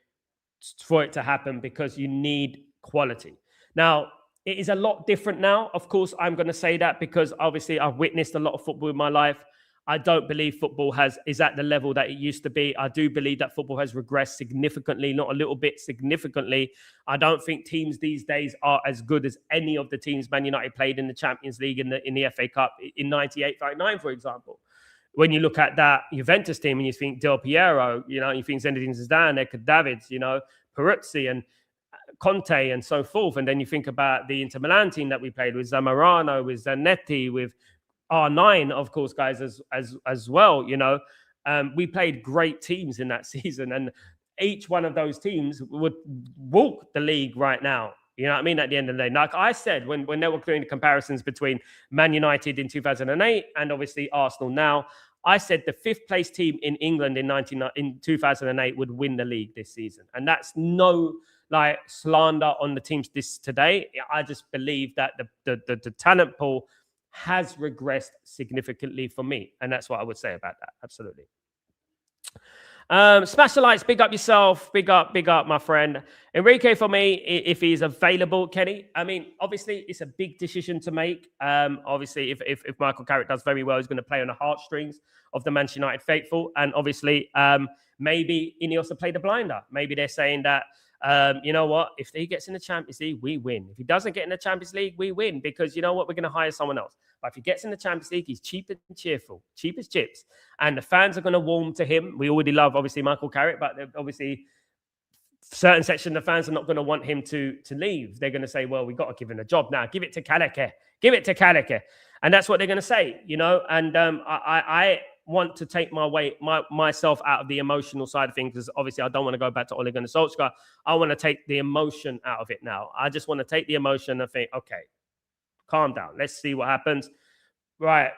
for it to happen, because you need quality. Now, it is a lot different now. Of course, I'm going to say that because obviously I've witnessed a lot of football in my life. I don't believe football is at the level that it used to be. I do believe that football has regressed significantly, not a little bit, significantly. I don't think teams these days are as good as any of the teams Man United played in the Champions League, in the FA Cup in 98-99, for example. When you look at that Juventus team and you think Del Piero, you think Zinedine Zidane, Eka Davids, Peruzzi and Conte and so forth. And then you think about the Inter Milan team that we played with Zamorano, with Zanetti, with R9, of course, guys, as well. We played great teams in that season, and each one of those teams would walk the league right now. You know what I mean? At the end of the day, like I said, when they were doing the comparisons between Man United in 2008 and obviously Arsenal now, I said the 5th place team in England in 2008 would win the league this season, and that's no slander on the teams today. I just believe that the talent pool has regressed significantly for me, and that's what I would say about that. Absolutely. Smash the lights, big up yourself, big up, my friend. Enrique, for me, if he's available, Kenny, I mean, obviously it's a big decision to make. Obviously, if Michael Carrick does very well, he's going to play on the heartstrings of the Manchester United faithful, and obviously maybe Ineos will play the blinder. Maybe they're saying that you know what, if he gets in the Champions League, we win. If he doesn't get in the Champions League, we win, because you know what, we're going to hire someone else. But if he gets in the Champions League, he's cheap and cheerful, cheap as chips. And the fans are going to warm to him. We already love, obviously, Michael Carrick, but obviously certain section of the fans are not going to want him to leave. They're going to say, well, we've got to give him a job now. Give it to Carrick. Give it to Carrick. And that's what they're going to say, And I want to take myself out of the emotional side of things, because obviously I don't want to go back to Ole Gunnar Solskjaer. I want to take the emotion out of it now. I just want to take the emotion and think, okay, calm down. Let's see what happens. Right.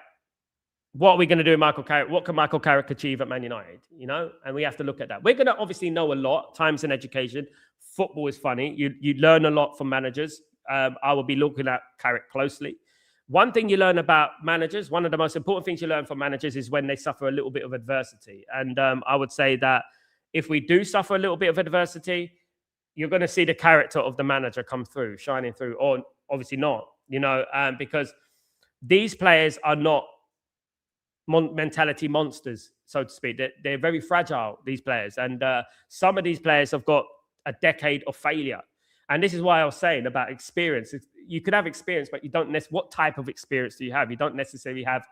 What are we going to do with Michael Carrick? What can Michael Carrick achieve at Man United? And we have to look at that. We're going to obviously know a lot. Time's an education. football is funny. You learn a lot from managers. I will be looking at Carrick closely. One thing you learn about managers, one of the most important things you learn from managers is when they suffer a little bit of adversity. And I would say that if we do suffer a little bit of adversity, you're going to see the character of the manager come through, shining through, or obviously not, because these players are not mentality monsters, so to speak. They're very fragile, these players. And some of these players have got a decade of failure. And this is why I was saying about experience. You could have experience, but you don't necessarily, what type of experience do you have? You don't necessarily have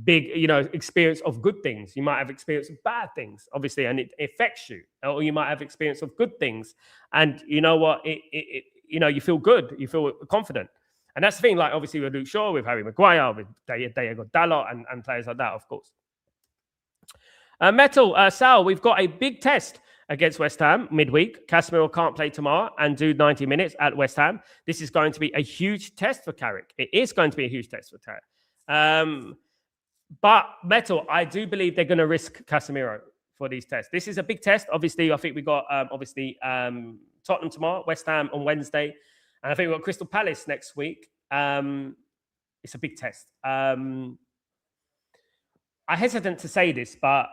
big, experience of good things. You might have experience of bad things, obviously, and it affects you. Or you might have experience of good things. And you know what? You feel good. You feel confident. And that's the thing, like obviously with Luke Shaw, with Harry Maguire, with Diego Dalot and players like that, of course. Sal, we've got a big test against West Ham midweek. Casemiro can't play tomorrow and do 90 minutes at West Ham. This is going to be a huge test for Carrick. It is going to be a huge test for Carrick. But Metal, I do believe they're going to risk Casemiro for these tests. This is a big test. Obviously, I think we got Tottenham tomorrow, West Ham on Wednesday, and I think we've got Crystal Palace next week. It's a big test. I'm hesitant to say this, but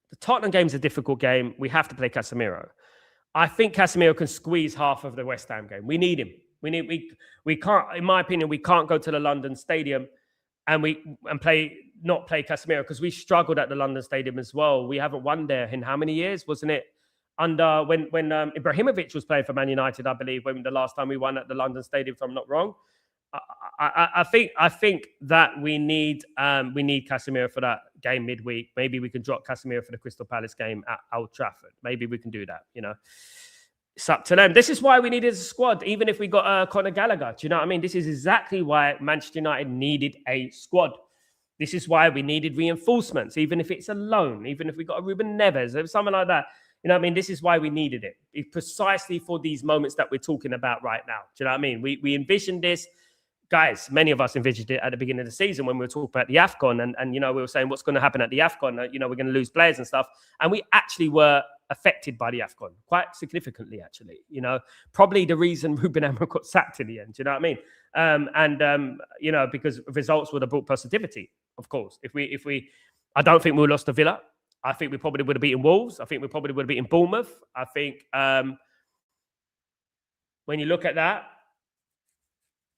the Tottenham game is a difficult game. We have to play Casemiro. I think Casemiro can squeeze half of the West Ham game. We need him. We can't, in my opinion, we can't go to the London Stadium and not play Casemiro, because we struggled at the London Stadium as well. We haven't won there in how many years? Wasn't it under when Ibrahimovic was playing for Man United, I believe, when the last time we won at the London Stadium, if I'm not wrong. I think that we need Casemiro for that game midweek. Maybe we can drop Casemiro for the Crystal Palace game at Old Trafford. Maybe we can do that. It's up to them. This is why we needed a squad, even if we got Conor Gallagher. Do you know what I mean? This is exactly why Manchester United needed a squad. This is why we needed reinforcements, even if it's a loan, even if we got a Ruben Neves or something like that. You know what I mean? This is why we needed it. It's precisely for these moments that we're talking about right now. Do you know what I mean? We envisioned this. Guys, many of us envisioned it at the beginning of the season when we were talking about the AFCON and we were saying what's going to happen at the AFCON. We're going to lose players and stuff. And we actually were affected by the AFCON quite significantly, actually. Probably the reason Ruben Amorim got sacked in the end. Do you know what I mean? Because results would have brought positivity, of course. I don't think we lost to Villa. I think we probably would have beaten Wolves. I think we probably would have beaten Bournemouth. I think when you look at that,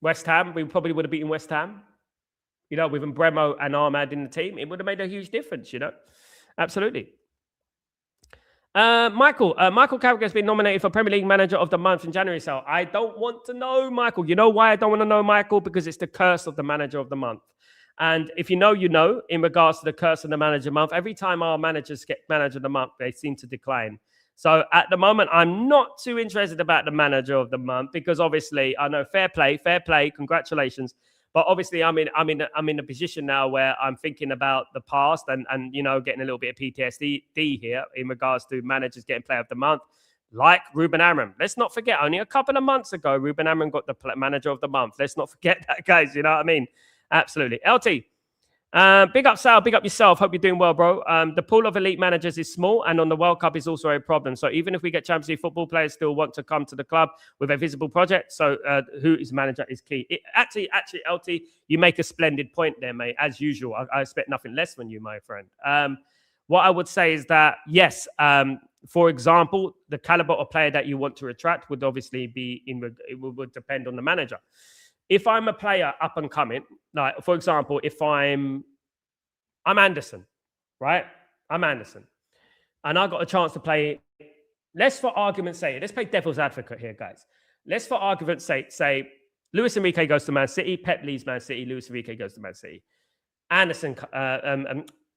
West Ham, we probably would have beaten West Ham. With Mbremo and Ahmad in the team, it would have made a huge difference, Absolutely. Michael Carrick has been nominated for Premier League Manager of the Month in January. So I don't want to know, Michael. You know why I don't want to know, Michael? Because it's the curse of the Manager of the Month. And if you know, in regards to the curse of the Manager Month, every time our managers get Manager of the Month, they seem to decline. So at the moment, I'm not too interested about the Manager of the Month because obviously I know fair play, congratulations. But obviously I'm in a position now where I'm thinking about the past and getting a little bit of PTSD here in regards to managers getting Player of the Month, like Ruben Amorim. Let's not forget, only a couple of months ago, Ruben Amorim got the Manager of the Month. Let's not forget that, guys. You know what I mean? Absolutely. LT. Big up, Sal. Big up yourself. Hope you're doing well, bro. The pool of elite managers is small, and on the World Cup is also a problem. So even if we get Champions League football, players still want to come to the club with a visible project. So who is manager is key. Actually, LT, you make a splendid point there, mate. As usual, I expect nothing less from you, my friend. What I would say is that, yes, for example, the caliber of player that you want to attract would obviously be it would depend on the manager. If I'm a player up and coming, like for example, if I'm Anderson, right? I'm Anderson. And I got a chance to play, let's for argument's sake, let's play devil's advocate here, guys. Let's for argument's sake say Luis Enrique goes to Man City, Pep leaves Man City, Luis Enrique goes to Man City. Anderson,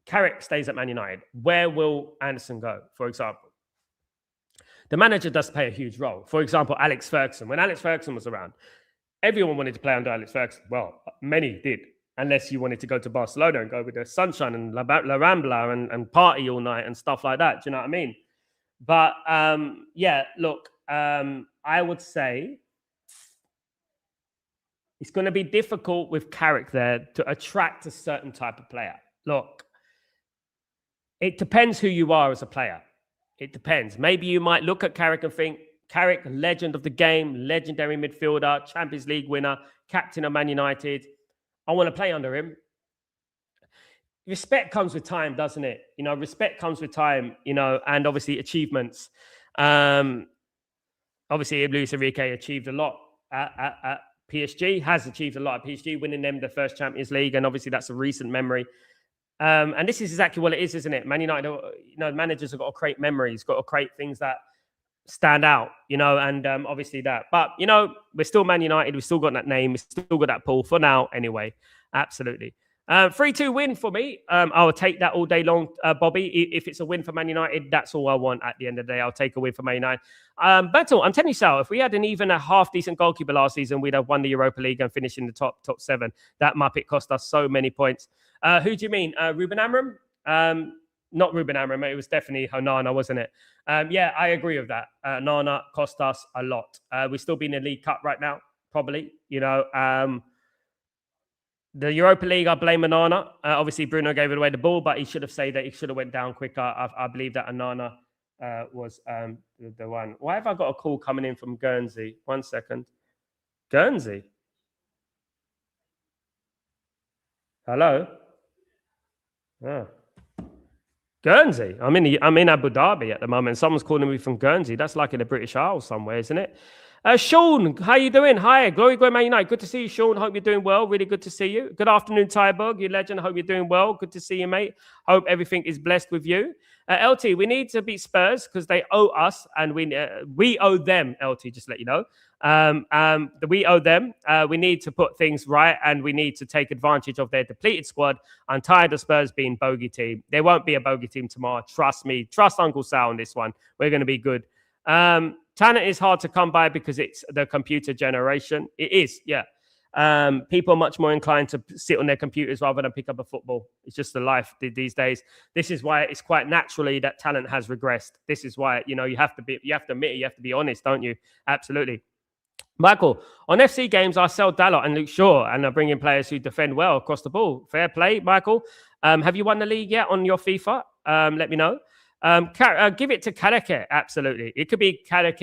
Carrick stays at Man United. Where will Anderson go, for example? The manager does play a huge role. For example, Alex Ferguson. When Alex Ferguson was around, everyone wanted to play under Alex Ferguson. Well, many did, unless you wanted to go to Barcelona and go with the sunshine and La Rambla and party all night and stuff like that. Do you know what I mean? But look, I would say it's going to be difficult with Carrick there to attract a certain type of player. Look, it depends who you are as a player. It depends. Maybe you might look at Carrick and think, Carrick, legend of the game, legendary midfielder, Champions League winner, captain of Man United. I want to play under him. Respect comes with time, doesn't it? Respect comes with time, and obviously achievements. Obviously, Luis Enrique achieved a lot at PSG, has achieved a lot at PSG, winning them the first Champions League. And obviously, that's a recent memory. And this is exactly what it is, isn't it? Man United, managers have got to create memories, got to create things that stand out, and obviously that. But, we're still Man United. We've still got that name. We've still got that pull for now anyway. Absolutely. 3-2 win for me. I will take that all day long, Bobby. If it's a win for Man United, that's all I want at the end of the day. I'll take a win for Man United. Battle, I'm telling you, Sal, if we had even a half-decent goalkeeper last season, we'd have won the Europa League and finished in the top 7. That Muppet cost us so many points. Who do you mean? Ruben Amorim? Not Ruben Amorim. It was definitely Onana, wasn't it? Yeah, I agree with that. Onana cost us a lot. We're still being in the League Cup right now, probably. The Europa League, I blame Onana. Obviously, Bruno gave it away the ball, but he should have said that he should have went down quicker. I believe that Onana was the one. Why have I got a call coming in from Guernsey? 1 second. Guernsey? Hello? Oh. Guernsey. I'm in Abu Dhabi at the moment. Someone's calling me from Guernsey. That's like in the British Isles somewhere, isn't it? Sean, how you doing? Hi, Glory Man United. Good to see you, Sean. Hope you're doing well. Really good to see you. Good afternoon, Tybug, you legend. Hope you're doing well. Good to see you, mate. Hope everything is blessed with you. LT, we need to beat Spurs because they owe us, and we owe them. LT, just let you know. We owe them. We need to put things right, and we need to take advantage of their depleted squad. I'm tired of Spurs being bogey team. There won't be a bogey team tomorrow. Trust me. Trust Uncle Sal on this one. We're going to be good. Talent is hard to come by because it's the computer generation. It is, yeah. People are much more inclined to sit on their computers rather than pick up a football. It's just the life these days. This is why it's quite naturally that talent has regressed. This is why, you have to admit it, you have to be honest, don't you? Absolutely. Michael, on FC games, I sell Dalot and Luke Shaw, and I bring in players who defend well across the ball. Fair play, Michael. Have you won the league yet on your FIFA? Let me know. Give it to Carrick. Absolutely. It could be Carrick,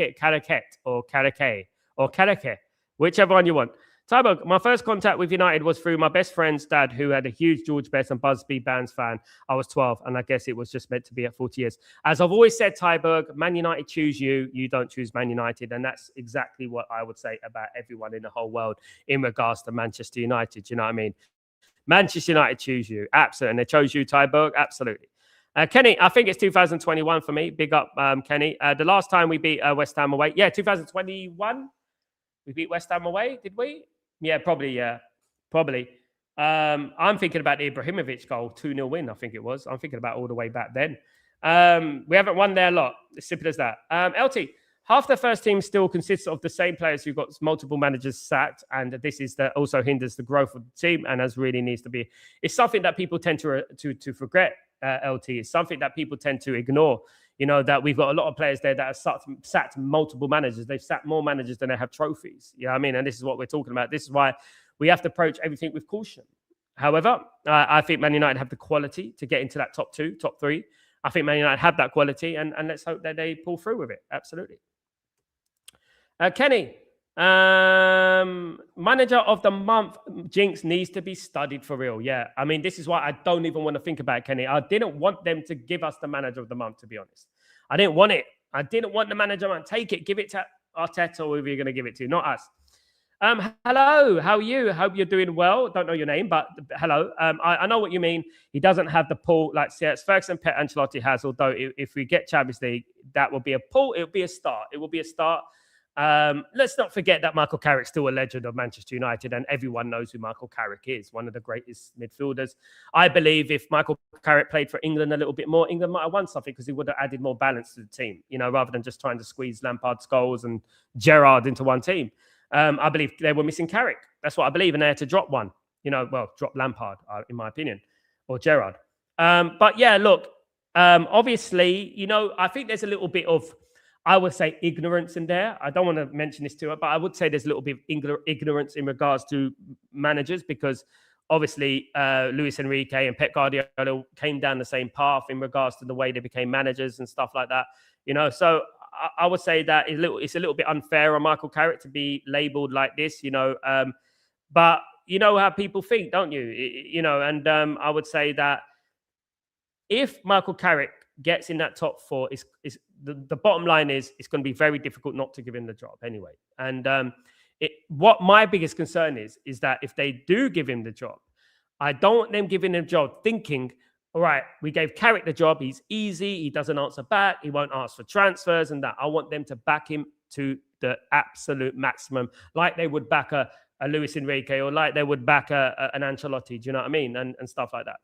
or Carrick, whichever one you want. Tybo, my first contact with United was through my best friend's dad, who had a huge George Best and Busby Bands fan. I was 12, and I guess it was just meant to be at 40 years. As I've always said, Tyberg, Man United choose you. You don't choose Man United. And that's exactly what I would say about everyone in the whole world in regards to Manchester United. You know what I mean? Manchester United choose you. Absolutely. And they chose you, Tyberg. Absolutely. Kenny, I think it's 2021 for me. Big up, Kenny. The last time we beat West Ham away. Yeah, 2021. We beat West Ham away, did we? Yeah, probably, yeah. Probably. I'm thinking about the Ibrahimovic goal, 2-0 win, I think it was. I'm thinking about all the way back then. We haven't won there a lot. As simple as that. LT, half the first team still consists of the same players who've got multiple managers sacked, and this is that also hinders the growth of the team, and as really needs to be. It's something that people tend to forget, LT. It's something that people tend to ignore. That we've got a lot of players there that have sacked multiple managers. They've sacked more managers than they have trophies. You know what I mean? And this is what we're talking about. This is why we have to approach everything with caution. However, I think Man United have the quality to get into that top 2, top 3. I think Man United have that quality, and let's hope that they pull through with it. Absolutely. Kenny, manager of the month jinx needs to be studied for real. Yeah, I mean, this is why I don't even want to think about it, Kenny. I didn't want them to give us the manager of the month, to be honest. I didn't want it. I didn't want the manager of the month. Take it, give it to Arteta, or whoever you're going to give it to, not us. Hello, how are you? Hope you're doing well. Don't know your name, but hello. I know what you mean. He doesn't have the pull like Ferguson, Pep, Ancelotti has, although if we get Champions League, that will be a pull. It will be a start. It will be a start. Let's not forget that Michael Carrick's still a legend of Manchester United, and everyone knows who Michael Carrick is, one of the greatest midfielders. I believe if Michael Carrick played for England a little bit more, England might have won something because he would have added more balance to the team, rather than just trying to squeeze Lampard, Scholes and Gerrard into one team. I believe they were missing Carrick. That's what I believe, and they had to drop one, drop Lampard, in my opinion, or Gerrard. But yeah, look, obviously, I think there's a little bit of, I would say, ignorance in there. I don't want to mention this to her, but I would say there's a little bit of ignorance in regards to managers, because obviously Luis Enrique and Pep Guardiola came down the same path in regards to the way they became managers and stuff like that. So I would say that it's a little bit unfair on Michael Carrick to be labelled like this, but you know how people think, don't you? And I would say that if Michael Carrick gets in that top four, is the bottom line is it's going to be very difficult not to give him the job anyway. And what my biggest concern is that if they do give him the job, I don't want them giving him the job thinking, all right, we gave Carrick the job. He's easy. He doesn't answer back. He won't ask for transfers and that. I want them to back him to the absolute maximum, like they would back a Luis Enrique or like they would back an Ancelotti. Do you know what I mean? And stuff like that.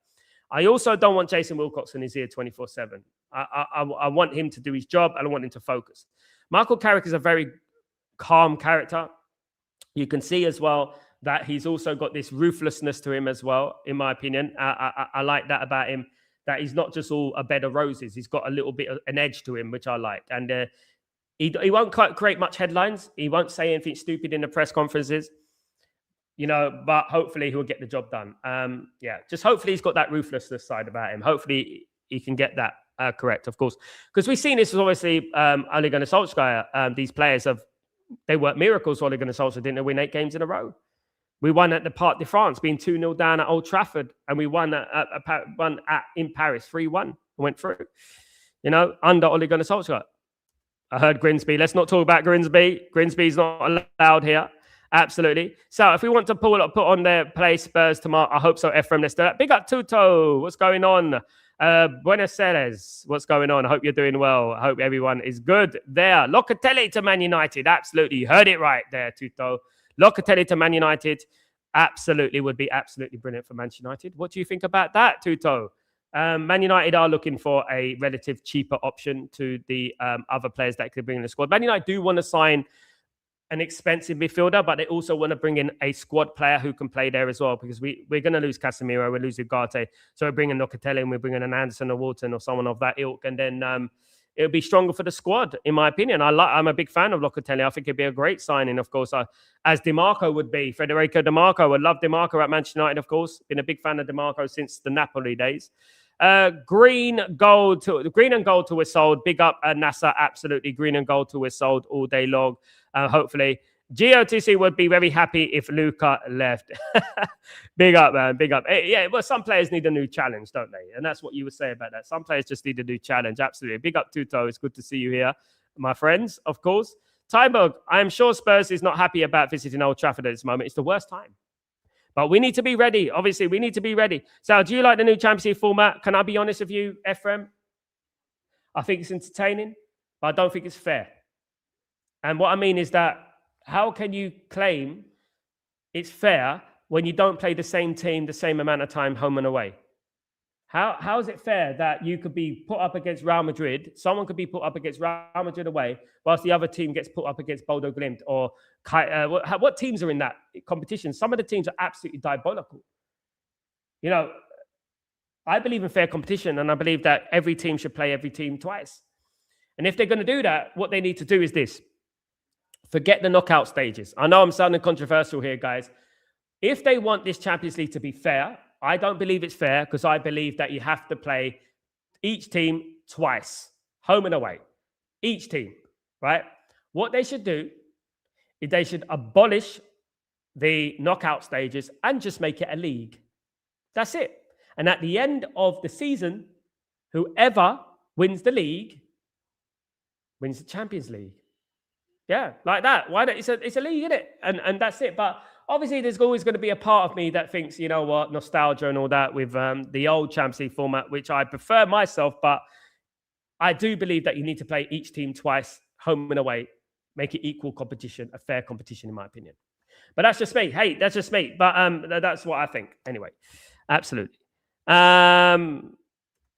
I also don't want Jason Wilcox in his ear 24/7. I want him to do his job and I want him to focus. Michael Carrick is a very calm character. You can see as well that he's also got this ruthlessness to him as well, in my opinion. I like that about him, that he's not just all a bed of roses. He's got a little bit of an edge to him, which I like. And he won't create much headlines. He won't say anything stupid in the press conferences. But hopefully he'll get the job done. Just hopefully he's got that ruthlessness side about him. Hopefully he can get that correct, of course. Because we've seen this is obviously Ole Gunnar Solskjaer. These players they worked miracles. Ole Gunnar Solskjaer didn't win 8 games in a row. We won at the Parc de France, being 2-0 down at Old Trafford. And we won in Paris 3-1. Went through, under Ole Gunnar Solskjaer. I heard Grimsby. Let's not talk about Grimsby. Grimsby's not allowed here. Absolutely. So if we want to put on their play Spurs tomorrow, I hope so. Ephraim, let's do that. Big up Tuto. What's going on? Buenos Aires. What's going on? I hope you're doing well. I hope everyone is good there. Locatelli to Man United. Absolutely. You heard it right there, Tuto. Locatelli to Man United. Absolutely would be absolutely brilliant for Manchester United. What do you think about that, Tuto? Man United are looking for a relative cheaper option to the other players that could bring in the squad. Man United do want to sign an expensive midfielder, but they also want to bring in a squad player who can play there as well, because we're going to lose Casemiro, we're losing Ugarte, so we're bringing Locatelli and we're bringing an Anderson or Walton or someone of that ilk, and then it'll be stronger for the squad, in my opinion. I'm a big fan of Locatelli. I think it'd be a great signing, of course, as DiMarco would be. Federico DiMarco, I love DiMarco at Manchester United, of course. Been a big fan of DiMarco since the Napoli days. Green and gold till we're sold. Big up NASA, absolutely. Green and gold till we're sold all day long. Hopefully, GOTC would be very happy if Luca left. Big up, man. Big up. Yeah, well, some players need a new challenge, don't they? And that's what you would say about that. Some players just need a new challenge. Absolutely. Big up, Tuto. It's good to see you here, my friends, of course. Tyberg, I am sure Spurs is not happy about visiting Old Trafford at this moment. It's the worst time. But we need to be ready. Obviously, we need to be ready. So, do you like the new Champions League format? Can I be honest with you, Ephraim? I think it's entertaining, but I don't think it's fair. And what I mean is that how can you claim it's fair when you don't play the same team the same amount of time home and away? How is it fair that you could be put up against Real Madrid, someone could be put up against Real Madrid away, whilst the other team gets put up against Bodo Glimt? Or what teams are in that competition? Some of the teams are absolutely diabolical. I believe in fair competition, and I believe that every team should play every team twice. And if they're going to do that, what they need to do is this. Forget the knockout stages. I know I'm sounding controversial here, guys. If they want this Champions League to be fair, I don't believe it's fair, because I believe that you have to play each team twice, home and away. Each team, right? What they should do is they should abolish the knockout stages and just make it a league. That's it. And at the end of the season, whoever wins the league wins the Champions League. Yeah, like that. Why not? It's a league, isn't it? And that's it. But obviously, there's always going to be a part of me that thinks, you know what, nostalgia and all that with the old Champions League format, which I prefer myself. But I do believe that you need to play each team twice, home and away, make it equal competition, a fair competition, in my opinion. But that's just me. Hey, that's just me. But that's what I think. Anyway, absolutely.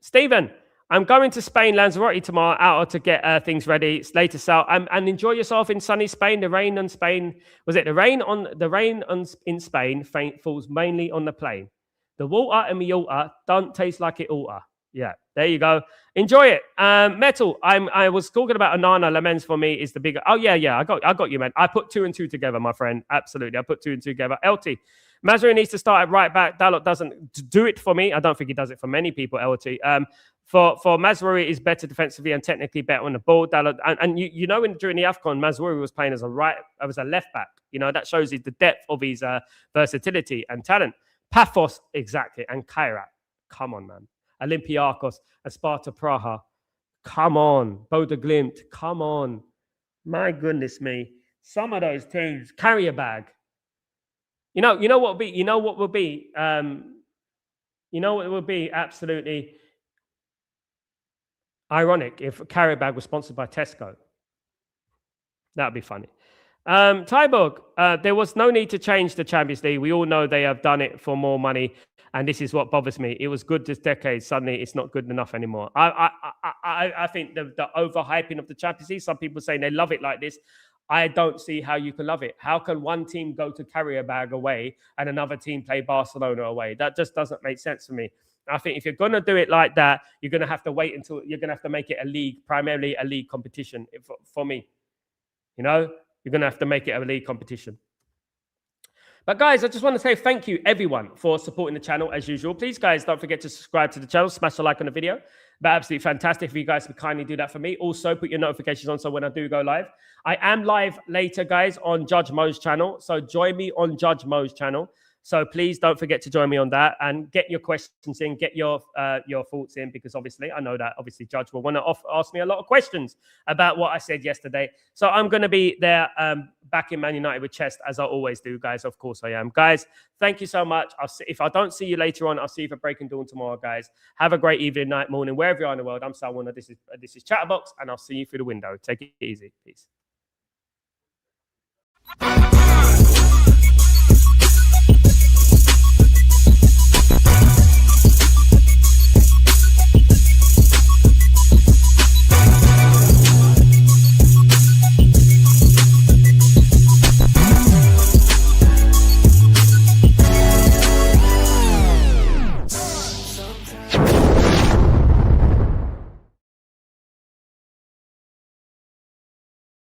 Stephen, I'm going to Spain, Lanzarote tomorrow out to get things ready. It's later, Sal, and enjoy yourself in sunny Spain. The rain on Spain, in Spain falls mainly on the plain. The water in Mallorca don't taste like it oughta. Yeah, there you go. Enjoy it. Metal. I was talking about Onana. Lamens for me is the bigger. Oh yeah. I got you, man. I put 2 and 2 together, my friend. Absolutely, I put 2 and 2 together. LT. Mazraoui needs to start at right back. Dalot doesn't do it for me. I don't think he does it for many people, LT. For Mazraoui is better defensively and technically better on the ball. And you know, during the AFCON, Mazraoui was playing as a left back. You know, that shows you the depth of his versatility and talent. Paphos, exactly, and Carrick. Come on, man. Olympiacos, Sparta Praha. Come on. Bodo Glimt. Come on. My goodness me. Some of those teams carry a bag. You know what would be absolutely ironic if Carrier Bag was sponsored by Tesco. That would be funny. Tyborg, there was no need to change the Champions League. We all know they have done it for more money, and this is what bothers me. It was good this decade. Suddenly, it's not good enough anymore. I think the overhyping of the Champions League. Some people saying they love it like this. I don't see how you can love it. How can one team go to Carrier Bag away and another team play Barcelona away? That just doesn't make sense for me. I think if you're going to do it like that, you're going to have to wait until you're going to have to make it a league, primarily a league competition for me. You know, you're going to have to make it a league competition. But guys, I just want to say thank you, everyone, for supporting the channel as usual. Please, guys, don't forget to subscribe to the channel, smash a like on the video. But absolutely fantastic if you guys could kindly do that for me. Also, put your notifications on so when I do go live. I am live later, guys, on Judge Mo's channel. So join me on Judge Mo's channel. So please don't forget to join me on that and get your questions in, get your thoughts in, because obviously I know that obviously Judge will want to ask me a lot of questions about what I said yesterday. So I'm going to be there back in Man United with chest, as I always do, guys. Of course I am. Guys, thank you so much. If I don't see you later on, I'll see you for Breaking Dawn tomorrow, guys. Have a great evening, night, morning, wherever you are in the world. I'm Sal Warner. This is Chatterbox, and I'll see you through the window. Take it easy. Peace.